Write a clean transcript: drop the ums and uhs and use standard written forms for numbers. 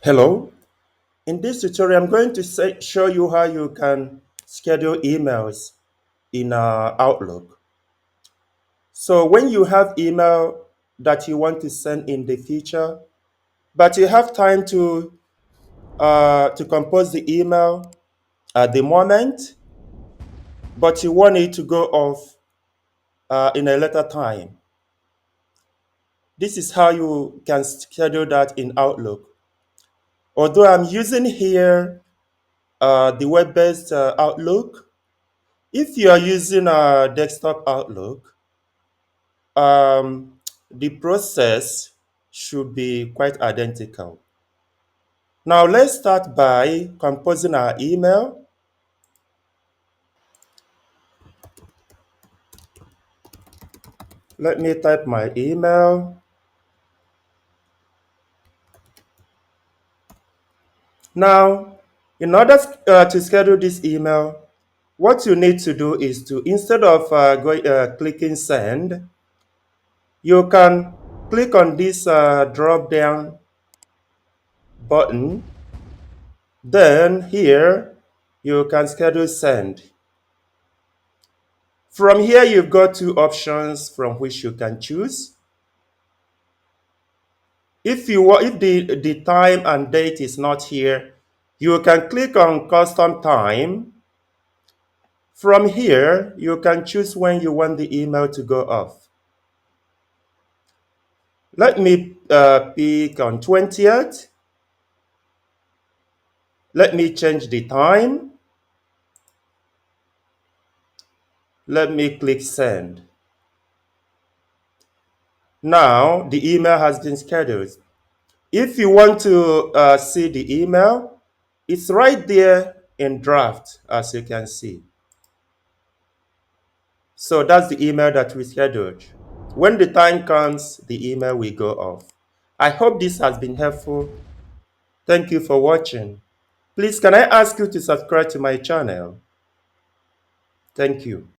Hello. In this tutorial, I'm going to show you how you can schedule emails in Outlook. So when you have email that you want to send in the future, but you have time to compose the email at the moment, but you want it to go off in a later time. This is how you can schedule that in Outlook. Although I'm using here the web-based Outlook, if you are using a desktop Outlook, the process should be quite identical. Now let's start by composing our email. Let me type my email. Now, in order to schedule this email, what you need to do is to, instead of clicking send, you can click on this drop down button. Then here, you can schedule send. From here, you've got two options from which you can choose. If the time and date is not here, you can click on custom time. From here, you can choose when you want the email to go off. Let me pick on 20th. Let me change the time. Let me click send. Now the email has been scheduled. If you want to see the email, it's right there in draft, as you can see. So that's the email that we scheduled. When the time comes, the email will go off. I hope this has been helpful. Thank you for watching. Please, can I ask you to subscribe to my channel? Thank you.